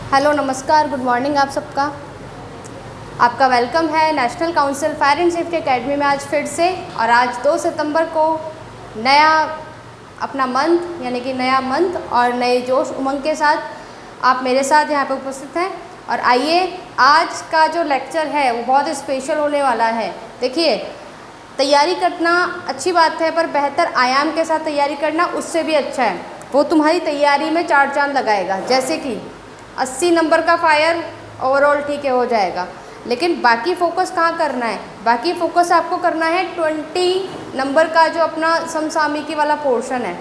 Hello, नमस्कार, good morning आप सबका। आपका वेलकम है national council fire and safety academy में आज फिर से। और आज 2 सितंबर को नया अपना मंथ यानी कि नया मंथ और नए जोश उमंग के साथ आप मेरे साथ यहाँ पर उपस्थित हैं। और आइए, आज का जो लेक्चर है वो बहुत स्पेशल होने वाला है। देखिए, तैयारी करना अच्छी बात है, पर बेहतर आयाम के साथ तैयारी करना उससे भी अच्छा है। वो तुम्हारी तैयारी में चार चांद लगाएगा। जैसे कि 80 नंबर का फायर ओवरऑल ठीक है हो जाएगा, लेकिन बाकी फोकस कहाँ करना है? बाकी फोकस आपको करना है 20 नंबर का जो अपना समसामयिकी वाला पोर्शन है,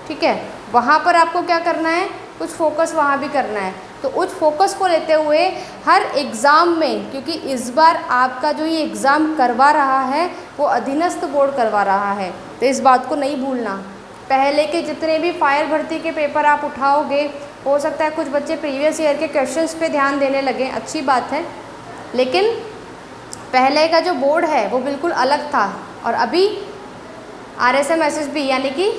ठीक है, वहाँ पर आपको क्या करना है? कुछ फोकस वहाँ भी करना है। तो उस फोकस को लेते हुए हर एग्ज़ाम में, क्योंकि इस बार आपका जो ये एग्ज़ाम करवा रहा है वो अधीनस्थ बोर्ड करवा रहा है, तो इस बात को नहीं भूलना। पहले के जितने भी फायर भर्ती के पेपर आप उठाओगे, हो सकता है कुछ बच्चे प्रीवियस ईयर के क्वेश्चंस पे ध्यान देने लगे, अच्छी बात है, लेकिन पहले का जो बोर्ड है वो बिल्कुल अलग था। और अभी RSMSSB यानी कि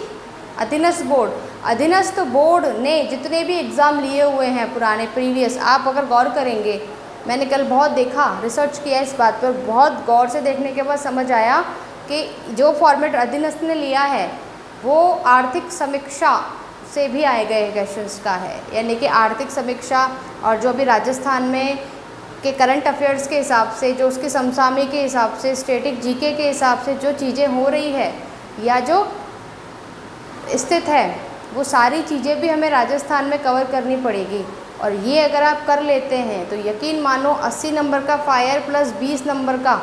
अधीनस्थ बोर्ड ने जितने भी एग्ज़ाम लिए हुए हैं पुराने प्रीवियस, आप अगर गौर करेंगे, मैंने कल बहुत देखा, रिसर्च किया इस बात पर, बहुत गौर से देखने के बाद समझ आया कि जो फॉर्मेट अधीनस्थ ने लिया है वो आर्थिक समीक्षा से भी आए गए क्वेश्चंस का है। यानी कि आर्थिक समीक्षा और जो भी राजस्थान में के करंट अफेयर्स के हिसाब से, जो उसके समसामयिक के हिसाब से, स्टैटिक जीके के हिसाब से जो चीज़ें हो रही है या जो स्थित है, वो सारी चीज़ें भी हमें राजस्थान में कवर करनी पड़ेगी। और ये अगर आप कर लेते हैं तो यकीन मानो 80 नंबर का फायर प्लस 20 नंबर का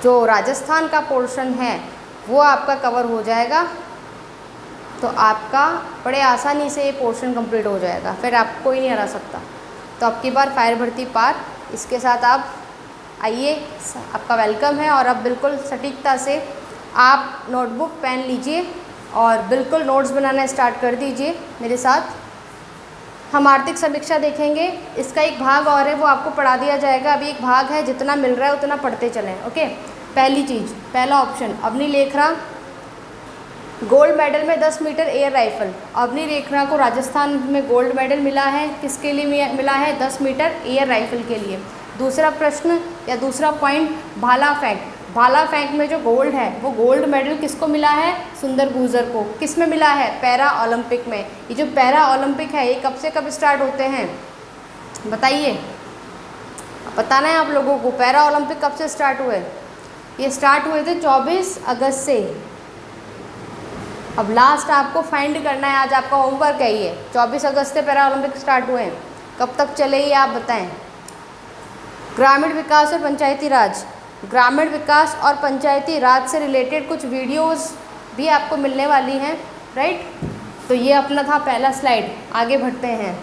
जो राजस्थान का पोर्शन है वो आपका कवर हो जाएगा। तो आपका बड़े आसानी से ये पोर्शन कंप्लीट हो जाएगा, फिर आप कोई नहीं हरा सकता। तो अब की बार फायर भर्ती पार, इसके साथ आप आइए, आपका वेलकम है। और अब बिल्कुल सटीकता से आप नोटबुक पेन लीजिए और बिल्कुल नोट्स बनाना स्टार्ट कर दीजिए मेरे साथ। हम आर्थिक समीक्षा देखेंगे, इसका एक भाग और है वो आपको पढ़ा दिया जाएगा। अभी एक भाग है, जितना मिल रहा है उतना पढ़ते चलें, ओके। पहली चीज़, पहला option Avani Lekhara, gold medal में 10 metre air rifle. Avani Lekhara को राजस्थान में गोल्ड मेडल मिला है, किसके लिए मिला है? 10 मीटर एयर राइफल के लिए। दूसरा प्रश्न या दूसरा पॉइंट, भाला फेंक। भाला फेंक में जो गोल्ड है वो गोल्ड मेडल किसको मिला है? सुंदर गुर्जर को। किस में मिला है? पैरा ओलंपिक में। ये जो पैरा ओलंपिक है ये कब से कब स्टार्ट होते हैं बताइए, बताना है आप लोगों को। पैरा ओलंपिक कब से स्टार्ट हुए? ये स्टार्ट हुए थे 24 अगस्त से। अब लास्ट आपको फाइंड करना है, आज आपका होमवर्क है ये। 24 अगस्त से पैरा ओलंपिक स्टार्ट हुए हैं, कब तक चले ये आप बताएं। ग्रामीण विकास और पंचायती राज, ग्रामीण विकास और पंचायती राज से रिलेटेड कुछ वीडियोस भी आपको मिलने वाली हैं, राइट। तो ये अपना था पहला स्लाइड, आगे बढ़ते हैं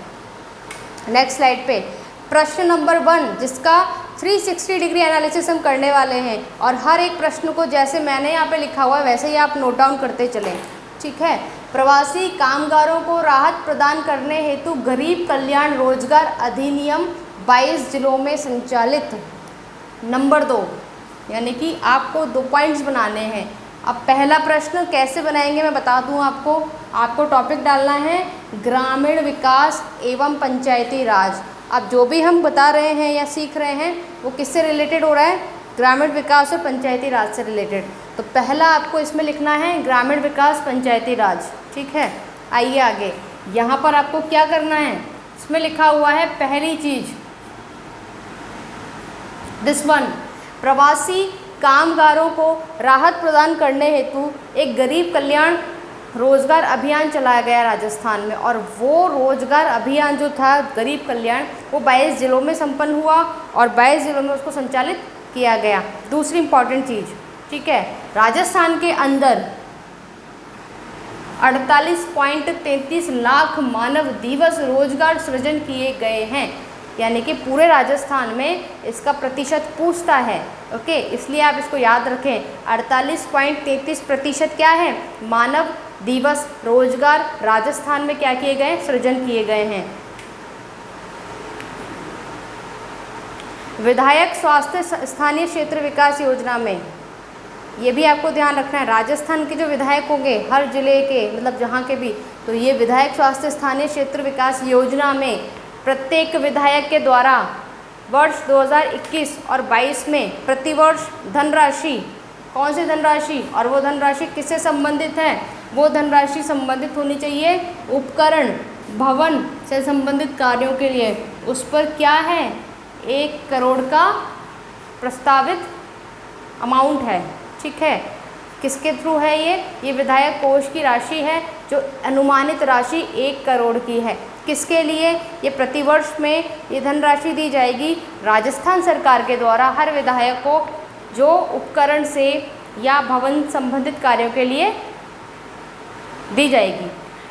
नेक्स्ट स्लाइड पे। प्रश्न नंबर 1, जिसका 360 डिग्री एनालिसिस हम करने वाले हैं, और हर एक प्रश्न को जैसे मैंने यहाँ पे लिखा हुआ है वैसे ही आप नोट डाउन करते चलें, ठीक है। प्रवासी कामगारों को राहत प्रदान करने हेतु गरीब कल्याण रोजगार अधिनियम 22 जिलों में संचालित। नंबर 2, यानी कि आपको 2 पॉइंट्स बनाने हैं। अब पहला प्रश्न कैसे बनाएंगे मैं बता दूं आपको टॉपिक डालना है ग्रामीण विकास एवं पंचायती राज। अब जो भी हम बता रहे हैं या सीख रहे हैं वो किससे रिलेटेड हो रहा है? ग्रामीण विकास और पंचायती राज से रिलेटेड। तो पहला आपको इसमें लिखना है ग्रामीण विकास पंचायती राज, ठीक है। आइए आगे, यहाँ पर आपको क्या करना है? इसमें लिखा हुआ है पहली चीज, दिस वन, प्रवासी कामगारों को राहत प्रदान करने हेतु एक गरीब कल्याण रोजगार अभियान चलाया गया राजस्थान में। और वो रोजगार अभियान जो था गरीब कल्याण, वो 22 जिलों में संपन्न हुआ और 22 जिलों में उसको संचालित किया गया। दूसरी इंपॉर्टेंट चीज़, ठीक है, राजस्थान के अंदर 48.33 लाख मानव दिवस रोजगार सृजन किए गए हैं। यानी कि पूरे राजस्थान में इसका प्रतिशत पूछता है, ओके, इसलिए आप इसको याद रखें। 48.33% क्या है? मानव दिवस रोजगार राजस्थान में क्या किए गए? सृजन किए गए हैं। विधायक स्वास्थ्य स्थानीय क्षेत्र विकास योजना में ये भी आपको ध्यान रखना है। राजस्थान के जो विधायक होंगे हर जिले के, मतलब जहाँ के भी, तो ये विधायक स्वास्थ्य स्थानीय क्षेत्र विकास योजना में प्रत्येक विधायक के द्वारा वर्ष 2021 और 22 में प्रतिवर्ष धनराशि, कौन सी धनराशि, और वो धनराशि किससे संबंधित है, वो धनराशि संबंधित होनी चाहिए उपकरण भवन से संबंधित कार्यों के लिए। उस पर क्या है, 1 करोड़ का प्रस्तावित अमाउंट है। ठीक है, किसके थ्रू है ये विधायक कोष की राशि है, जो अनुमानित राशि 1 करोड़ की है। किसके लिए, ये प्रतिवर्ष में ये धनराशि दी जाएगी राजस्थान सरकार के द्वारा हर विधायक को, जो उपकरण से या भवन संबंधित कार्यों के लिए दी जाएगी।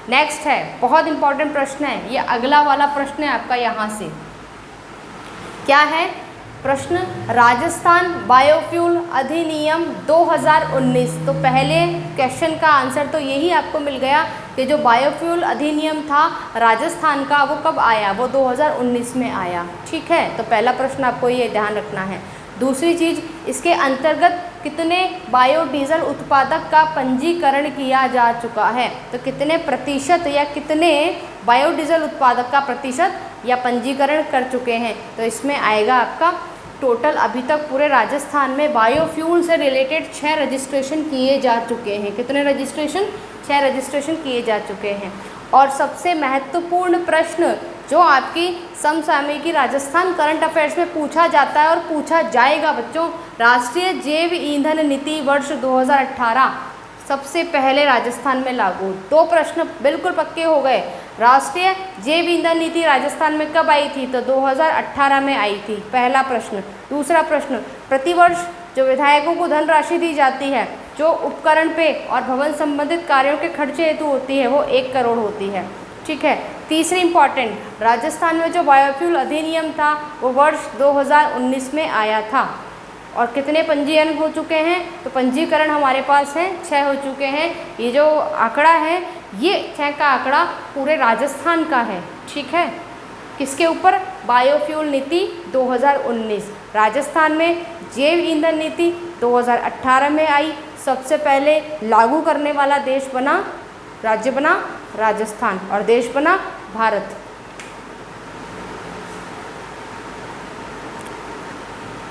नेक्स्ट है, बहुत इंपॉर्टेंट प्रश्न है, ये अगला वाला प्रश्न है आपका। यहाँ से क्या है प्रश्न, राजस्थान बायोफ्यूल अधिनियम 2019। तो पहले क्वेश्चन का आंसर तो यही आपको मिल गया कि जो बायोफ्यूल अधिनियम था राजस्थान का, वो कब आया, वो 2019 में आया। ठीक है, तो पहला प्रश्न आपको ये ध्यान रखना है। दूसरी चीज़, इसके अंतर्गत कितने बायोडीजल उत्पादक का पंजीकरण किया जा चुका है, तो कितने प्रतिशत या कितने बायोडीजल उत्पादक का प्रतिशत या पंजीकरण कर चुके हैं, तो इसमें आएगा आपका टोटल अभी तक पूरे राजस्थान में बायोफ्यूल से रिलेटेड 6 रजिस्ट्रेशन किए जा चुके हैं। कितने रजिस्ट्रेशन, 6 रजिस्ट्रेशन किए जा चुके हैं। और सबसे महत्वपूर्ण प्रश्न जो आपकी समसामयिकी राजस्थान करंट अफेयर्स में पूछा जाता है और पूछा जाएगा बच्चों, राष्ट्रीय जैव ईंधन नीति वर्ष 2018 सबसे पहले राजस्थान में लागू। 2 प्रश्न बिल्कुल पक्के हो गए। राष्ट्रीय जैव ईंधन नीति राजस्थान में कब आई थी, तो 2018 में आई थी, पहला प्रश्न। दूसरा प्रश्न, प्रतिवर्ष जो विधायकों को धनराशि दी जाती है जो उपकरण पे और भवन संबंधित कार्यों के खर्चे हेतु होती है, वो 1 करोड़ होती है। ठीक है, तीसरी इंपॉर्टेंट, राजस्थान में जो बायोफ्यूल अधिनियम था वो वर्ष 2019 में आया था। और कितने पंजीकरण हो चुके हैं, तो पंजीकरण हमारे पास है 6 हो चुके हैं। ये जो आंकड़ा है, ये 6 का आंकड़ा पूरे राजस्थान का है। ठीक है, किसके ऊपर, बायोफ्यूल नीति 2019। राजस्थान में जैव ईंधन नीति 2018 में आई, सबसे पहले लागू करने वाला देश बना, राज्य बना राजस्थान, और देश बना भारत।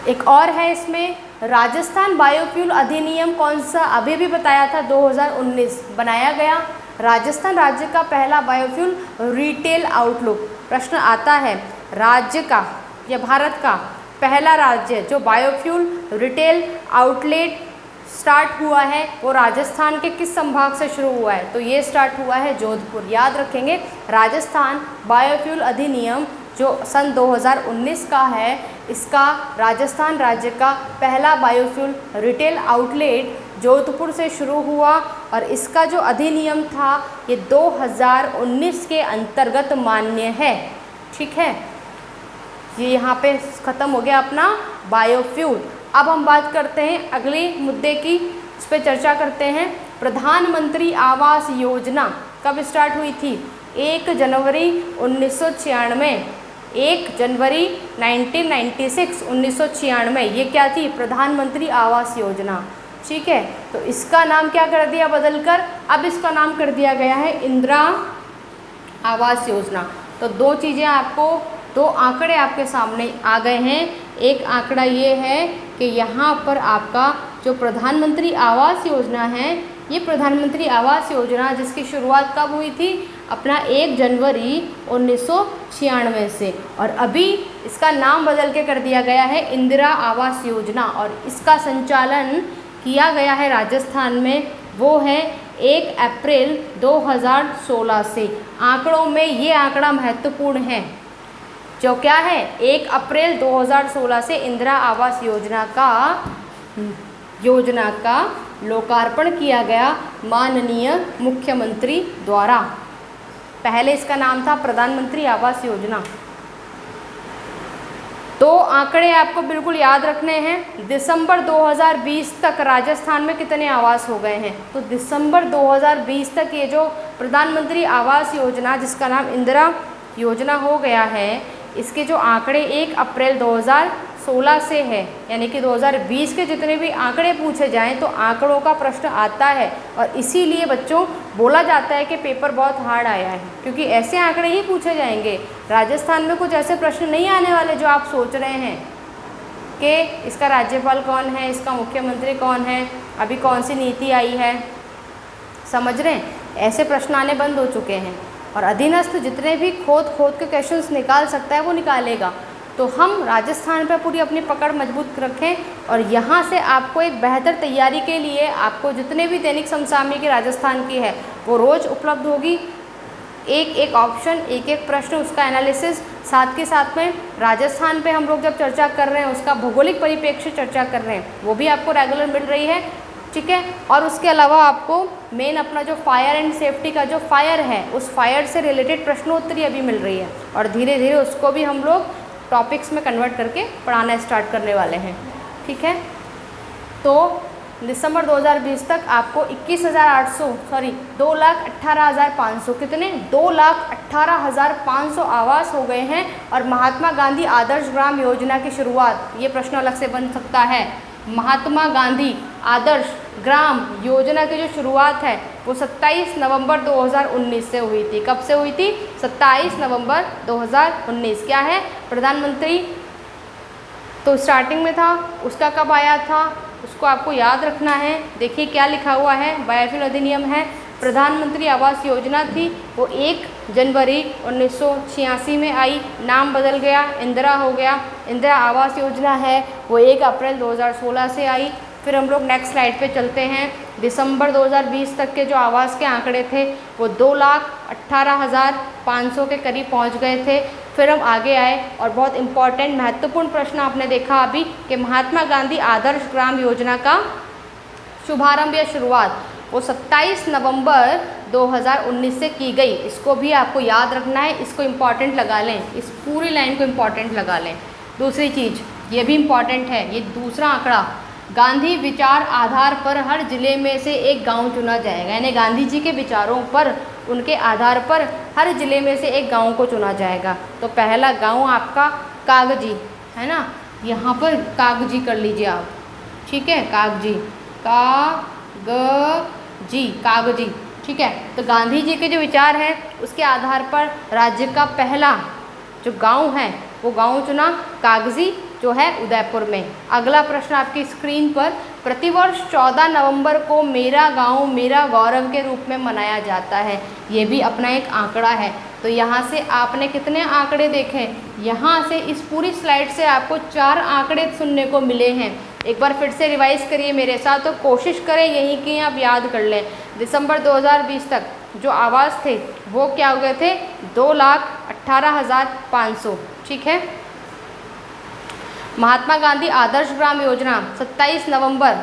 एक और है इसमें, राजस्थान बायोफ्यूल अधिनियम कौन सा, अभी भी बताया था 2019 बनाया गया। राजस्थान राज्य का पहला बायोफ्यूल रिटेल आउटलुक। प्रश्न आता है, राज्य का या भारत का पहला राज्य जो बायोफ्यूल रिटेल आउटलेट स्टार्ट हुआ है वो राजस्थान के किस संभाग से शुरू हुआ है, तो ये स्टार्ट हुआ है जोधपुर। याद रखेंगे, राजस्थान बायोफ्यूल अधिनियम जो सन 2019 का है, इसका राजस्थान राज्य का पहला बायोफ्यूल रिटेल आउटलेट जोधपुर से शुरू हुआ और इसका जो अधिनियम था ये 2019 के अंतर्गत मान्य है। ठीक है, ये यहाँ पे ख़त्म हो गया अपना बायोफ्यूल। अब हम बात करते हैं अगले मुद्दे की, इस पर चर्चा करते हैं। प्रधानमंत्री आवास योजना कब स्टार्ट हुई थी, 1 जनवरी 1996, 1 जनवरी 1996 ये क्या थी, प्रधानमंत्री आवास योजना। ठीक है, तो इसका नाम क्या कर दिया बदलकर, अब इसका नाम कर दिया गया है इंदिरा आवास योजना। तो 2 चीज़ें आपको, 2 आंकड़े आपके सामने आ गए हैं। एक आंकड़ा ये है कि यहाँ पर आपका जो प्रधानमंत्री आवास योजना है, ये प्रधानमंत्री आवास योजना जिसकी शुरुआत कब हुई थी, अपना 1 जनवरी 1996 से, और अभी इसका नाम बदल के कर दिया गया है इंदिरा आवास योजना, और इसका संचालन किया गया है राजस्थान में, वो है 1 अप्रैल 2016 से। आंकड़ों में ये आंकड़ा महत्वपूर्ण है, जो क्या है 1 अप्रैल 2016 से इंदिरा आवास योजना का लोकार्पण किया गया माननीय मुख्यमंत्री द्वारा। पहले इसका नाम था प्रधानमंत्री आवास योजना। 2 आंकड़े आपको बिल्कुल याद रखने हैं। दिसंबर 2020 तक राजस्थान में कितने आवास हो गए हैं, तो दिसंबर 2020 तक ये जो प्रधानमंत्री आवास योजना जिसका नाम इंदिरा योजना हो गया है, इसके जो आंकड़े 1 अप्रैल 2016 से है, यानी कि 2020 के जितने भी आंकड़े पूछे जाएं तो आंकड़ों का प्रश्न आता है। और इसीलिए बच्चों बोला जाता है कि पेपर बहुत हार्ड आया है, क्योंकि ऐसे आंकड़े ही पूछे जाएंगे। राजस्थान में कुछ ऐसे प्रश्न नहीं आने वाले जो आप सोच रहे हैं कि इसका राज्यपाल कौन है, इसका मुख्यमंत्री कौन है, अभी कौन सी नीति आई है, समझ रहे हैं। ऐसे प्रश्न आने बंद हो चुके हैं और अधीनस्थ जितने भी खोद के क्वेश्चंस निकाल सकता है वो निकालेगा। तो हम राजस्थान पर पूरी अपनी पकड़ मजबूत रखें और यहाँ से आपको एक बेहतर तैयारी के लिए आपको जितने भी दैनिक समसामयिकी राजस्थान की है वो रोज़ उपलब्ध होगी। एक एक ऑप्शन, एक एक प्रश्न, उसका एनालिसिस, साथ के साथ में राजस्थान पे हम लोग जब चर्चा कर रहे हैं उसका भौगोलिक परिप्रेक्ष्य चर्चा कर रहे हैं वो भी आपको रेगुलर मिल रही है, ठीक है। और उसके अलावा आपको मेन अपना जो फायर एंड सेफ्टी का जो फायर है उस फायर से रिलेटेड प्रश्नोत्तरी अभी मिल रही है और धीरे धीरे उसको भी हम लोग टॉपिक्स में कन्वर्ट करके पढ़ाना स्टार्ट करने वाले हैं, ठीक है। तो दिसंबर 2020 तक आपको 2,18,500 कितने 2,18,500 आवास हो गए हैं। और महात्मा गांधी आदर्श ग्राम योजना की शुरुआत, ये प्रश्न अलग से बन सकता है, महात्मा गांधी आदर्श ग्राम योजना की जो शुरुआत है वो 27 नवंबर 2019 से हुई थी। कब से हुई थी? 27 नवंबर 2019। क्या है? प्रधानमंत्री तो स्टार्टिंग में था, उसका कब आया था उसको आपको याद रखना है। देखिए क्या लिखा हुआ है, बायोफ्यूल अधिनियम है। प्रधानमंत्री आवास योजना थी वो 1 जनवरी 1986 में आई, नाम बदल गया, इंदिरा हो गया। इंदिरा आवास योजना है वो 1 अप्रैल 2016 से आई। फिर हम लोग नेक्स्ट स्लाइड पे चलते हैं। दिसंबर 2020 तक के जो आवास के आंकड़े थे वो 2,18,500 के करीब पहुंच गए थे। फिर हम आगे आए और बहुत इम्पॉर्टेंट महत्वपूर्ण प्रश्न आपने देखा अभी कि महात्मा गांधी आदर्श ग्राम योजना का शुभारंभ या शुरुआत वो 27 नवंबर 2019 से की गई। इसको भी आपको याद रखना है, इसको इम्पॉर्टेंट लगा लें, इस पूरी लाइन को इम्पॉर्टेंट लगा लें। दूसरी चीज़ ये भी इम्पॉर्टेंट है, ये दूसरा आंकड़ा, गांधी विचार आधार पर हर जिले में से एक गांव चुना जाएगा। यानी गांधी जी के विचारों पर, उनके आधार पर हर जिले में से एक गांव को चुना जाएगा। तो पहला गांव आपका कागजी है ना, यहाँ पर कागजी कर लीजिए आप, ठीक है, कागजी, कागजी, ठीक है। तो गांधी जी के जो विचार हैं उसके आधार पर राज्य का पहला जो गांव है वो गांव चुना, कागजी, जो है उदयपुर में। अगला प्रश्न आपकी स्क्रीन पर, प्रतिवर्ष 14 नवंबर को मेरा गांव मेरा गौरव के रूप में मनाया जाता है। ये भी अपना एक आंकड़ा है। तो यहाँ से आपने कितने आंकड़े देखे? यहाँ से इस पूरी स्लाइड से आपको 4 आंकड़े सुनने को मिले हैं। एक बार फिर से रिवाइज करिए मेरे साथ, तो कोशिश करें यहीं की आप याद कर लें। दिसंबर 2020 तक जो आवास थे वो क्या हो गए थे? 2,18,500, ठीक है। महात्मा गांधी आदर्श ग्राम योजना 27 नवंबर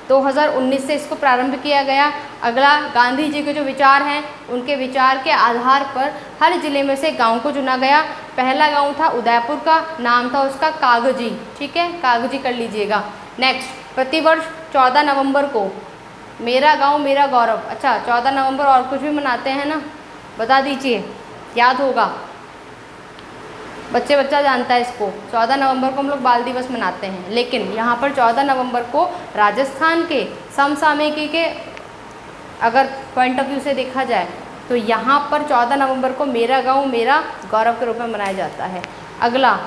2019 से इसको प्रारंभ किया गया। अगला, गांधी जी के जो विचार हैं उनके विचार के आधार पर हर जिले में से गांव को चुना गया। पहला गांव था उदयपुर का, नाम था उसका कागजी, ठीक है, कागजी कर लीजिएगा। नेक्स्ट, प्रतिवर्ष 14 नवंबर को मेरा गांव मेरा गौरव। अच्छा, 14 नवंबर और कुछ भी मनाते हैं ना, बता दीजिए, याद होगा, बच्चा जानता है इसको। 14 नवंबर को हम लोग बाल दिवस मनाते हैं, लेकिन यहाँ पर 14 नवंबर को राजस्थान के समसामयिकी के अगर पॉइंट ऑफ व्यू से देखा जाए तो यहाँ पर 14 नवंबर को मेरा गांव मेरा गौरव के रूप में मनाया जाता है। अगला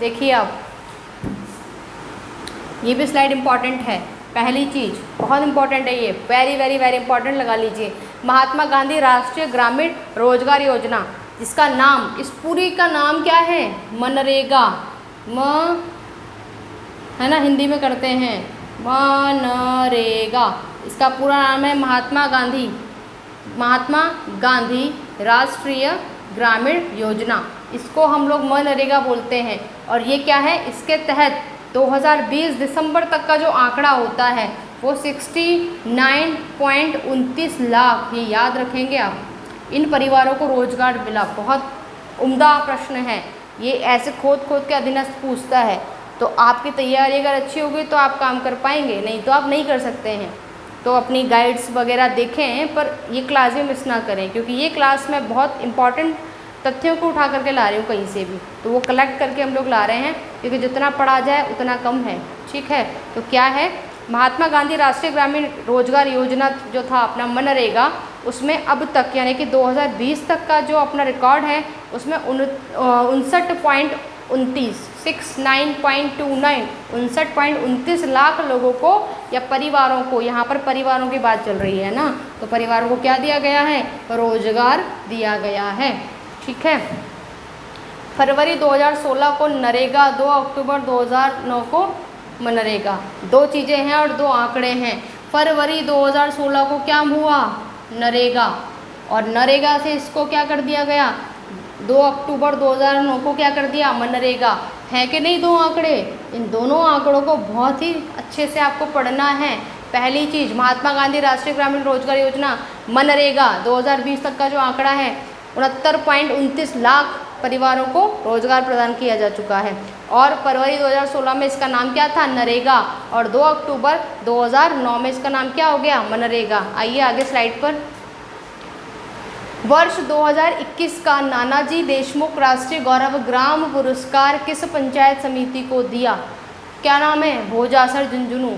देखिए, अब ये भी स्लाइड इम्पॉर्टेंट है। पहली चीज़ बहुत इंपॉर्टेंट है, ये वेरी वेरी वेरी इंपॉर्टेंट लगा लीजिए। महात्मा गांधी राष्ट्रीय ग्रामीण रोजगार योजना, जिसका नाम, इस पूरी का नाम क्या है? मनरेगा। है ना, हिंदी में करते हैं मनरेगा। इसका पूरा नाम है महात्मा गांधी राष्ट्रीय ग्रामीण योजना। इसको हम लोग मनरेगा बोलते हैं। और ये क्या है? इसके तहत 2020 दिसंबर तक का जो आंकड़ा होता है वो 69.29 लाख, ये याद रखेंगे आप, इन परिवारों को रोजगार मिला। बहुत उम्दा प्रश्न है ये, ऐसे खोद के अधीनस्थ पूछता है। तो आपकी तैयारी अगर अच्छी होगी तो आप काम कर पाएंगे, नहीं तो आप नहीं कर सकते हैं। तो अपनी गाइड्स वगैरह देखें, पर ये क्लास भी मिस ना करें, क्योंकि ये क्लास में बहुत इम्पॉर्टेंट तथ्यों को उठा करके ला रही हूँ कहीं से भी, तो वो कलेक्ट करके हम लोग ला रहे हैं, क्योंकि जितना पढ़ा जाए उतना कम है। ठीक है, तो क्या है, महात्मा गांधी राष्ट्रीय ग्रामीण रोजगार योजना जो था अपना मनरेगा, उसमें अब तक यानी कि 2020 तक का जो अपना रिकॉर्ड है उसमें 59.29 लाख लोगों को या परिवारों को, यहाँ पर परिवारों की बात चल रही है ना, तो परिवारों को क्या दिया गया है, रोजगार दिया गया है। ठीक है, फरवरी 2016 को नरेगा, 2 अक्टूबर 2009 को मनरेगा, दो चीज़ें हैं और दो आंकड़े हैं। फरवरी 2016 को क्या हुआ, नरेगा, और नरेगा से इसको क्या कर दिया गया, 2 अक्टूबर 2009 को क्या कर दिया, मनरेगा। है कि नहीं दो आंकड़े, इन दोनों आंकड़ों को बहुत ही अच्छे से आपको पढ़ना है। पहली चीज़, महात्मा गांधी राष्ट्रीय ग्रामीण रोजगार योजना मनरेगा 2020 तक का जो आंकड़ा है 69.29 लाख परिवारों को रोजगार प्रदान किया जा चुका है। और फरवरी 2016 में इसका नाम क्या था, नरेगा, और 2 अक्टूबर 2009 में इसका नाम क्या हो गया, मनरेगा। आइए आगे स्लाइड पर। वर्ष 2021 का नानाजी देशमुख राष्ट्रीय गौरव ग्राम पुरस्कार किस पंचायत समिति को दिया, क्या नाम है, भोजासर झुंझुनू।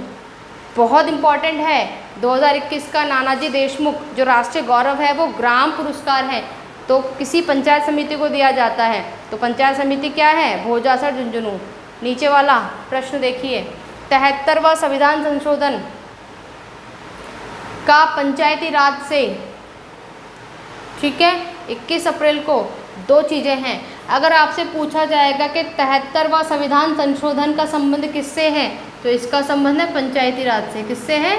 बहुत इंपॉर्टेंट है, 2021 का नानाजी देशमुख जो राष्ट्रीय गौरव है वो ग्राम पुरस्कार है, तो किसी पंचायत समिति को दिया जाता है, तो पंचायत समिति क्या है, भोजासर झुंझुनू। नीचे वाला प्रश्न देखिए, 73वां संविधान संशोधन का पंचायती राज से, ठीक है, 21 अप्रैल को, दो चीज़ें हैं। अगर आपसे पूछा जाएगा कि 73वां संविधान संशोधन का संबंध किससे है, तो इसका संबंध है पंचायती राज से। किससे है,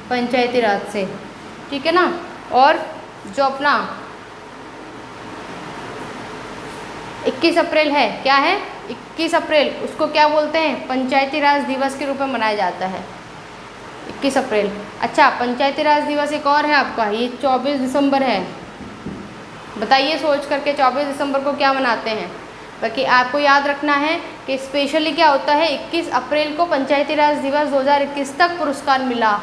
पंचायती राज से। ठीक है ना। और जो अपना 21 अप्रैल है, क्या है, 21 अप्रैल, उसको क्या बोलते हैं, पंचायती राज दिवस के रूप में मनाया जाता है, 21 अप्रैल। अच्छा, पंचायती राज दिवस एक और है आपका, ये 24 दिसंबर है। बताइए सोच करके 24 दिसंबर को क्या मनाते हैं। बाकी आपको याद रखना है कि स्पेशली क्या होता है, 21 अप्रैल को पंचायती राज दिवस 2021 तक पुरस्कार मिला,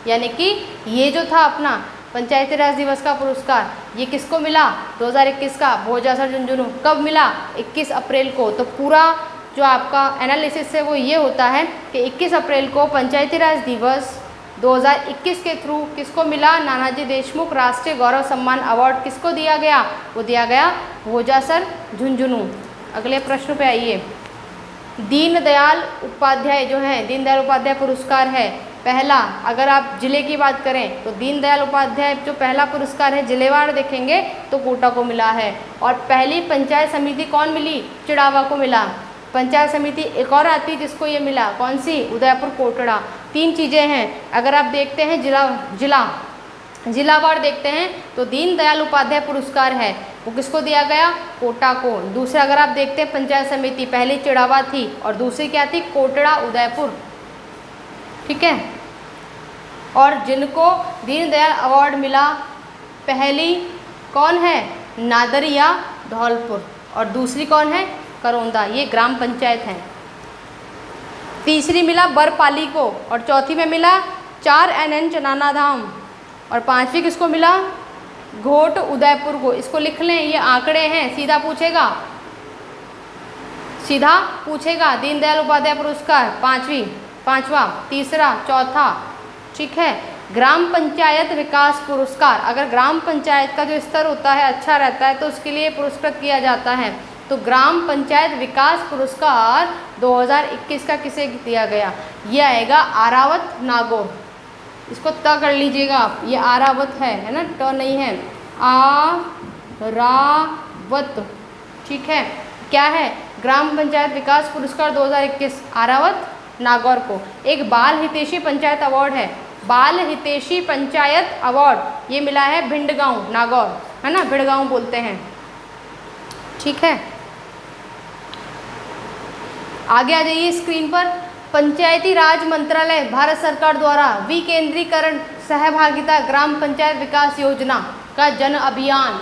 यानी कि ये जो था अपना पंचायती राज दिवस का पुरस्कार, ये किसको मिला, 2021 का, भोजासर झुंझुनू। कब मिला, 21 अप्रैल को। तो पूरा जो आपका एनालिसिस है वो ये होता है कि 21 अप्रैल को पंचायती राज दिवस 2021 के थ्रू किसको मिला, नानाजी देशमुख राष्ट्रीय गौरव सम्मान अवार्ड किसको दिया गया, वो दिया गया भोजासर झुंझुनू। अगले प्रश्न पे आइए। दीनदयाल उपाध्याय जो है, दीनदयाल उपाध्याय पुरस्कार है पहला, अगर आप जिले की बात करें तो दीनदयाल उपाध्याय जो पहला पुरस्कार है जिलेवार देखेंगे तो कोटा को मिला है। और पहली पंचायत समिति कौन मिली, चिड़ावा को मिला। पंचायत समिति एक और आती जिसको ये मिला, कौन सी, उदयपुर कोटड़ा। तीन चीज़ें हैं, अगर आप देखते हैं जिलावार देखते हैं तो दीनदयाल उपाध्याय पुरस्कार है, वो किसको दिया गया, कोटा को। दूसरा अगर आप देखते हैं पंचायत समिति, पहली चिड़ावा थी और दूसरी क्या थी, कोटड़ा उदयपुर। ठीक है। और जिनको दीनदयाल अवार्ड मिला, पहली कौन है, नादरिया धौलपुर, और दूसरी कौन है, करौंदा, ये ग्राम पंचायत हैं। तीसरी मिला बरपाली को, और चौथी में मिला 4 NN चनाना धाम, और पांचवी किसको मिला, घोट उदयपुर को। इसको लिख लें, ये आंकड़े हैं, सीधा पूछेगा दीनदयाल उपाध्याय पुरस्कार पांचवा, तीसरा, चौथा। ठीक है। ग्राम पंचायत विकास पुरस्कार, अगर ग्राम पंचायत का जो स्तर होता है अच्छा रहता है तो उसके लिए पुरस्कृत किया जाता है। तो ग्राम पंचायत विकास पुरस्कार 2021 का किसे दिया गया, ये आएगा आरावत नागौर। इसको त कर लीजिएगा आप, ये आरावत है ना, ट नहीं है, आरावत। ठीक है। क्या है, ग्राम पंचायत विकास पुरस्कार 2021 आरावत नागौर को। एक बाल हितैषी पंचायत अवार्ड है, बाल हितैषी पंचायत अवार्ड, ये मिला है भिंडगांव नागौर, है ना, भिड़गांव बोलते हैं। ठीक है। आगे आ जाइए स्क्रीन पर। पंचायती राज मंत्रालय भारत सरकार द्वारा विकेंद्रीकरण सहभागिता ग्राम पंचायत विकास योजना का जन अभियान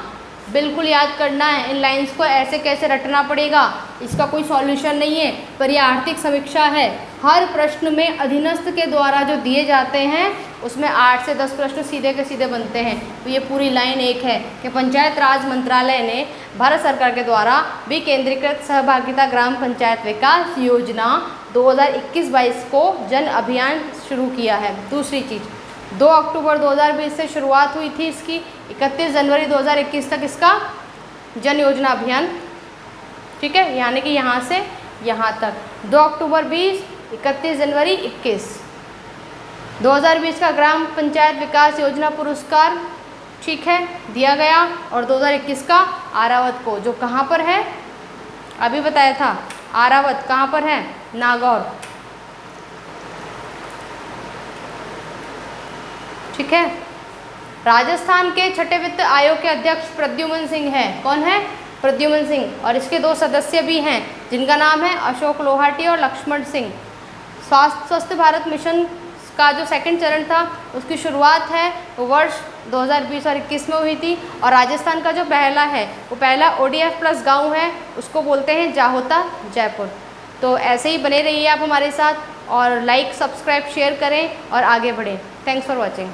बिल्कुल याद करना है। इन लाइंस को ऐसे कैसे रटना पड़ेगा, इसका कोई सॉल्यूशन नहीं है, पर यह आर्थिक समीक्षा है। हर प्रश्न में अधीनस्थ के द्वारा जो दिए जाते हैं उसमें 8 से 10 प्रश्न सीधे के सीधे बनते हैं। तो ये पूरी लाइन एक है कि पंचायत राज मंत्रालय ने भारत सरकार के द्वारा विकेंद्रीकृत सहभागिता ग्राम पंचायत विकास योजना 2021-22 को जन अभियान शुरू किया है। दूसरी चीज़, 2 अक्टूबर 2020 से शुरुआत हुई थी इसकी, 31 जनवरी 2021 तक इसका जन योजना अभियान, ठीक है, यानी कि यहाँ से यहाँ तक 2 अक्टूबर 20, 31 जनवरी 21। 2020 का ग्राम पंचायत विकास योजना पुरस्कार, ठीक है, दिया गया। और 2021 का आरावत को, जो कहाँ पर है, अभी बताया था, आरावत कहाँ पर है, नागौर, ठीक है। राजस्थान के छठे वित्त आयोग के अध्यक्ष प्रद्युमन सिंह हैं। कौन है, प्रद्युमन सिंह। और इसके 2 सदस्य भी हैं जिनका नाम है अशोक लोहाटी और लक्ष्मण सिंह। स्वस्थ भारत मिशन का जो सेकंड चरण था उसकी शुरुआत है वो वर्ष 2020 और 21 में हुई थी। और राजस्थान का जो पहला है वो पहला ODF प्लस गाँव है, उसको बोलते हैं जाहोता जयपुर। तो ऐसे ही बने रहिए आप हमारे साथ, और लाइक, सब्सक्राइब, शेयर करें और आगे बढ़ें। Thanks for watching.